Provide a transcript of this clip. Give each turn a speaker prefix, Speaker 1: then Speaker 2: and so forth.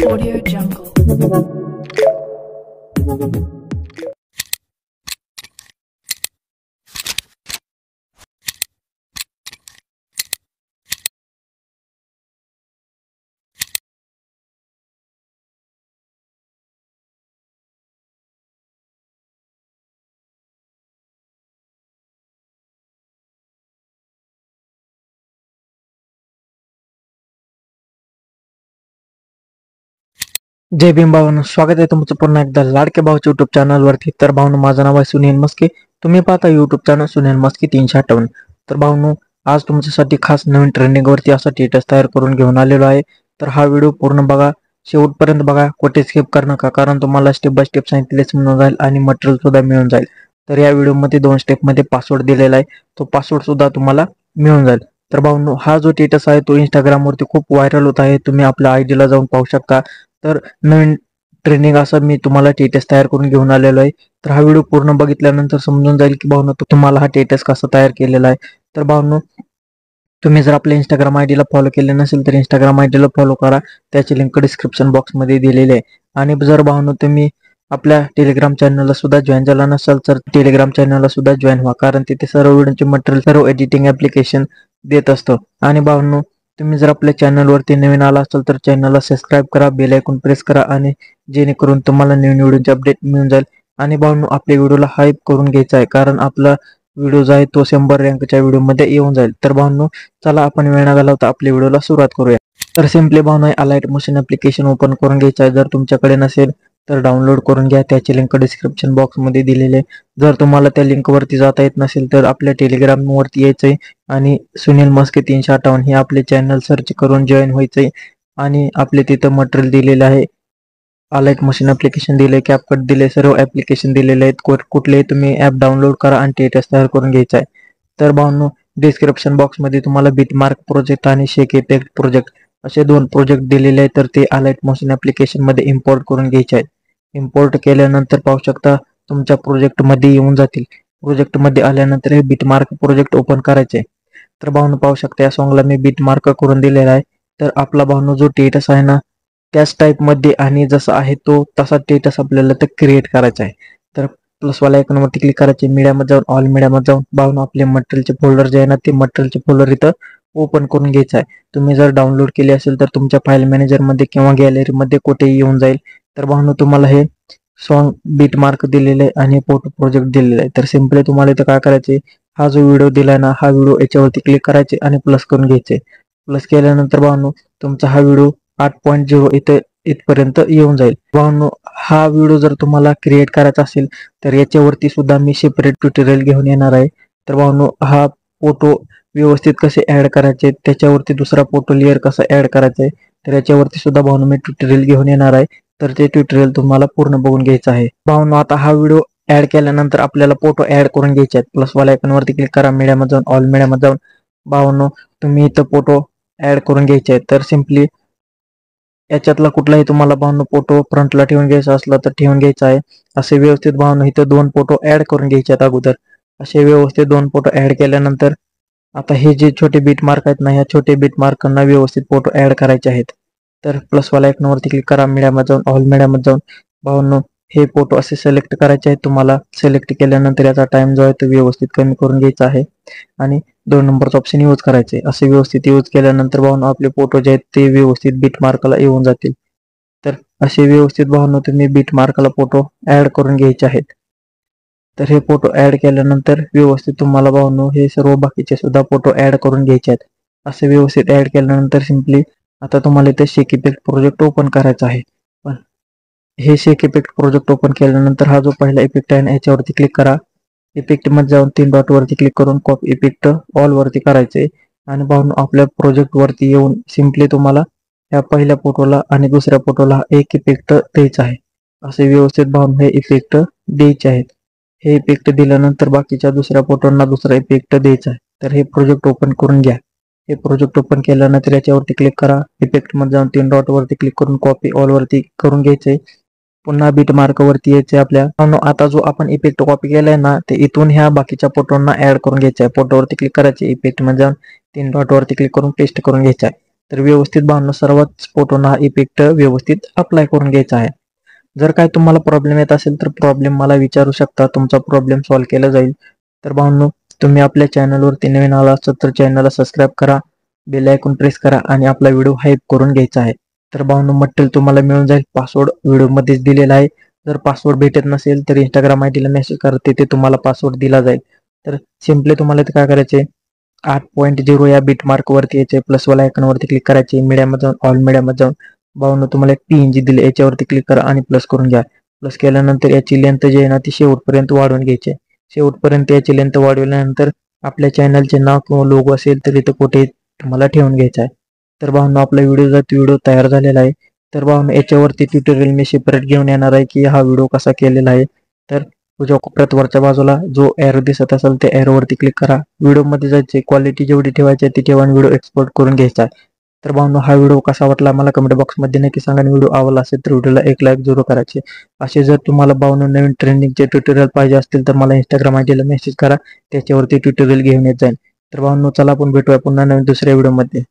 Speaker 1: Audio Jungle.
Speaker 2: जय भीम भावांनो, स्वागत आहे तुमचं पुन्हा एकदा लाडके भाऊच्या युट्यूब चॅनल वरती। तर भावांनो, माझं नाव आहे सुनील मस्के, तुम्ही पाहता युट्यूब चॅनल सुनील मस्के 358। तर भावांनो, आज तुमच्यासाठी खास नवीन ट्रेंडिंग वरती असा स्टेटस तयार करून घेऊन आलेलो आहे। तर हा व्हिडिओ पूर्ण बघा, शेवटपर्यंत बघा, कुठे स्किप करू नका, कारण तुम्हाला स्टेप बाय स्टेप सांगितले समजून जाईल आणि मटेरियल सुद्धा मिळून जाईल। तर या व्हिडिओ मध्ये 2 स्टेप मध्ये पासवर्ड दिलेला आहे, तो पासवर्ड सुद्धा तुम्हाला मिळून जाईल। तर भावांनो, हा जो स्टेटस आहे तो इंस्टाग्राम वरती खूप व्हायरल होत आहे, तुम्ही आपल्या आयडी ला जाऊन पाहू शकता। तर नवीन ट्रेंडिंग असं मी तुम्हाला टेटस तयार करून घेऊन आलेलो आहे। तर हा व्हिडिओ पूर्ण बघितल्यानंतर समजून जाईल की भावनो तुम्हाला हा टेटस कसा तयार केलेला आहे। तर भावनो, तुम्ही जर आपल्या इंस्टाग्राम आयडी ला फॉलो केले नसेल तर इंस्टाग्राम आयडी ला फॉलो करा, त्याची लिंक डिस्क्रिप्शन बॉक्स मध्ये दिलेली आहे। आणि जर भावनो तुम्ही आपल्या टेलिग्राम चॅनलला सुद्धा जॉईन झाला नसाल तर टेलिग्राम चॅनलला सुद्धा जॉईन व्हा, कारण तिथे सर्व व्हिडिओचे मटेरियल, सर्व एडिटिंग ऍप्लिकेशन देत असतो। आणि भावनो, तुम्ही जर आपल्या चॅनल वरती नवीन आला असाल तर चॅनलला सबस्क्राइब करा, बेल आयकॉन प्रेस करा, आणि जेणेकरून तुम्हाला नवीन व्हिडिओचे अपडेट मिळून जाईल। आणि भावनो, आपल्या व्हिडिओला हाईप करून घ्यायचा आहे, कारण आपला व्हिडिओ जो आहे तो 100 रँकच्या व्हिडिओ मध्ये येऊन जाईल। तर भावनो, चला आपण वेळ न घालवता आपल्या व्हिडिओला सुरुवात करूया। तर सिंपली भावनो, अलाइट मोशन ऍप्लिकेशन ओपन करून घ्यायचं आहे। जर तुमच्याकडे नसेल तर डाउनलोड करून घ्या, त्याची लिंक डिस्क्रिप्शन बॉक्स मध्ये दिलेली आहे। जर तुम्हाला त्या लिंक वरती जाता येत नसेल तर आपल्या टेलिग्राम वरती यायचंय आणि सुनील मस्के 358 हे आपले चॅनल सर्च करून जॉईन व्हायचंय। आणि आपले तिथं मटेरियल दिलेलं आहे, अलाइट मोशन ऍप्लिकेशन दिले, कॅपकट दिले, सर्व ऍप्लिकेशन दिलेले आहेत। कुठलेही तुम्ही ऍप डाउनलोड करा आणि टेटस तयार करून घ्यायचा आहे। तर भावनो, डिस्क्रिप्शन बॉक्स मध्ये तुम्हाला बिटमार्क प्रोजेक्ट आणि शेक इफेक्ट प्रोजेक्ट असे 2 प्रोजेक्ट दिलेले आहेत, तर ते अलाइट मोशन ऍप्लिकेशन मध्ये इम्पोर्ट करून घ्यायचे आहेत। इम्पोर्ट केल्यानंतर पाहू शकता तुमच्या प्रोजेक्ट मध्ये येऊन जातील। प्रोजेक्ट मध्ये आल्यानंतर हे बिटमार्क प्रोजेक्ट ओपन करायचे। तर भावनो, पाहू शकता या सॉंगला मी बिटमार्क करून दिलेला आहे। तर आपला भावनो जो टेटस आहे ना, त्याच टाइप मध्ये आणि जसा आहे तो तसा टेटस आपल्याला तर क्रिएट करायचा आहे। तर प्लस वाला आयकॉन वरती क्लिक करायचे, मीडिया मध्ये जाऊन ऑल मीडिया मध्ये जाऊन भावनो आपले मटेरियलचे फोल्डर जे आहे ना, ते मटेरियलचे फोल्डर इथं ओपन करून घ्यायचं आहे। तुम्ही जर डाउनलोड केले असेल तर तुमच्या फाईल मॅनेजर मध्ये किंवा गॅलरी मध्ये कुठेही येऊन जाईल। तर भावनो, तुम्हाला हे सॉन्ग बिटमार्क दिलेले आहे आणि फोटो प्रोजेक्ट दिलेला आहे। तर सिंपली तुम्हाला इथं काय करायचे, हा जो व्हिडिओ दिलाय ना, हा व्हिडिओ याच्यावरती क्लिक करायचे आणि प्लस करून घ्यायचे। प्लस केल्यानंतर भावनो, तुमचा हा व्हिडिओ 8.0 इथपर्यंत येऊन जाईल। भावनो, हा व्हिडिओ जर तुम्हाला क्रिएट करायचा असेल तर याच्यावरती सुद्धा मी सेपरेट ट्युटोरियल घेऊन येणार आहे। तर भावनो, हा फोटो व्यवस्थित कसे ऍड करायचे, त्याच्यावरती दुसरा फोटो लेअर कसा ऍड करायचा आहे, तर याच्यावरती सुद्धा भावनो मी ट्युटोरियल घेऊन येणार आहे। तर ते ट्युटोरियल तुम्हाला पूर्ण बघून घ्यायचं आहे। भावनो, आता हा व्हिडिओ ऍड केल्यानंतर आपल्याला फोटो ऍड करून घ्यायचे आहेत। प्लस वाला आयकॉन वरती क्लिक करा, मीडिया मध्ये जाऊन ऑल मीडिया मध्ये जाऊन भावनो तुम्ही इथं फोटो ऍड करून घ्यायचे आहेत। तर सिंपली याच्यातला कुठलाही तुम्हाला भावनो फोटो फ्रंटला ठेवून घ्यायचा असला तर ठेवून घ्यायचा आहे। असे व्यवस्थित भावनो इथं 2 फोटो ऍड करून घ्यायचे आहेत अगोदर। असे व्यवस्थित 2 फोटो ऍड केल्यानंतर आता हे जे छोटे बीट मार्क आहेत ना, ह्या छोटे बीट मार्कांना व्यवस्थित फोटो ऍड करायचे आहेत। तर प्लस वाला आयकॉन वरती क्लिक करा, मीडिया मध्ये जाऊन ऑल मीडिया मध्ये जाऊन भावनो हे फोटो असे सिलेक्ट करायचे आहेत। तुम्हाला सिलेक्ट केल्यानंतर याचा टाइम जो आहे तो व्यवस्थित कमी करून घ्यायचा आहे आणि 2 नंबरचा ऑप्शन यूज करायचे। असे व्यवस्थित यूज केल्यानंतर भावनो आपले फोटो जे आहेत ते व्यवस्थित बीट मार्कला येऊन जातील। तर असे व्यवस्थित भावनो तुम्ही बीट मार्कला फोटो ऍड करून घ्यायचे आहेत। तर हे फोटो ऍड केल्यानंतर व्यवस्थित तुम्हाला भावनो हे सर्व बाकीचे सुद्धा फोटो ऍड करून घ्यायचे आहेत। असे व्यवस्थित ऍड केल्यानंतर सिंपली आता तुम्हाला इथे शेक इफेक्ट प्रोजेक्ट ओपन करायचा आहे। पण हे शेक इफेक्ट प्रोजेक्ट ओपन केल्यानंतर हा जो पहिला इफेक्ट आहे ना, याच्यावरती क्लिक करा। इफेक्ट मध्ये जाऊन 3 डॉट वरती क्लिक करून कॉपी इफेक्ट ऑल वरती करायचे आणि भावनो आपल्या प्रोजेक्ट वरती येऊन सिंपली तुम्हाला या पहिल्या फोटोला आणि दुसऱ्या फोटोला एक इफेक्ट द्यायचा आहे। असे व्यवस्थित भावनो हे इफेक्ट द्यायचे आहेत। हे इफेक्ट दिल्यानंतर बाकीच्या दुसऱ्या फोटोंना दुसरा इफेक्ट द्यायचा आहे। तर हे प्रोजेक्ट ओपन करून घ्या। हे प्रोजेक्ट ओपन केल्यानंतर याच्यावरती क्लिक करा, इफेक्ट मध्ये जाऊन 3 डॉट वरती क्लिक करून कॉपी ऑल वरती करून घ्यायचे। पुन्हा बीट मार्क वरती यायचे आपल्या। आता जो आपण इफेक्ट कॉपी केलाय ना, ते इथून ह्या बाकीच्या फोटोंना ऍड करून घ्यायचे आहे। फोटोवरती क्लिक करायचे, इफेक्ट मध्ये जाऊन 3 डॉट वरती क्लिक करून पेस्ट करून घ्यायचा आहे। तर व्यवस्थित भावना सर्वात फोटोना हा इफेक्ट व्यवस्थित अप्लाय करून घ्यायचा आहे. जर काय तुम्हाला प्रॉब्लेम येत असेल तर प्रॉब्लेम मला विचारू शकता, तुमचा प्रॉब्लेम सॉल्व्ह केला जाईल. तर भावनो, तुम्ही आपल्या चॅनलवरती नवीन आला असाल तर चॅनलला सबस्क्राईब करा, बेल आयकॉन प्रेस करा आणि आपला व्हिडिओ हाईप करून घ्यायचा आहे. तर भावनो, मटेरियल तुम्हाला मिळून जाईल. पासवर्ड व्हिडिओमध्येच दिलेला आहे. जर पासवर्ड भेटत नसेल तर इंस्टाग्राम आयडीला मेसेज करा, तिथे तुम्हाला पासवर्ड दिला जाईल. तर सिम्पली तुम्हाला इथे काय करायचे, 8.0 या बीट मार्क वरती यायचे, प्लसवाला आयकॉनवरती क्लिक करायचे, मीडियामध्ये जाऊन ऑल मीडियामध्ये जाऊन भावनो तुम्हाला एक PNG दिले, याच्यावरती क्लिक करा आणि प्लस करून घ्या. प्लस केल्यानंतर याची लेंथ जी आहे ना ती शेवटपर्यंत वाढवून घ्यायची. शेवटपर्यंत याची लेंथ वाढवल्यानंतर आपल्या चॅनलचे नाव किंवा लोगो असेल तर इथं कुठे तुम्हाला ठेवून घ्यायचा आहे. तर भावनो, आपला व्हिडिओ तयार झालेला आहे. तर भावनो, याच्यावरती ट्युटोरियल मी सेपरेट घेऊन येणार आहे की हा व्हिडिओ कसा केलेला आहे. तर तुझ्या कोपऱ्यात वरच्या बाजूला जो एरो दिसत असेल त्या एरोवरती क्लिक करा. व्हिडिओमध्ये जायचे, क्वालिटी जेवढी ठेवायची आहे ती ठेवा आणि व्हिडिओ एक्सपोर्ट करून घ्यायचा आहे. तर भावनो, हा व्हिडिओ कसा वाटला मला कमेंट बॉक्समध्ये नक्की सांगा आणि व्हिडिओ आवडला असेल तर व्हिडिओला एक लाईक जरूर करायचे. असे जर तुम्हाला भावनो नवीन ट्रेंडिंगचे ट्युटोरियल पाहिजे असतील तर मला इंस्टाग्राम आयडीला मेसेज करा, त्याच्यावरती ट्युटोरियल घेऊन येत जाईल. तर भावनो, चला आपण भेटूया पुन्हा नवीन दुसऱ्या व्हिडिओमध्ये.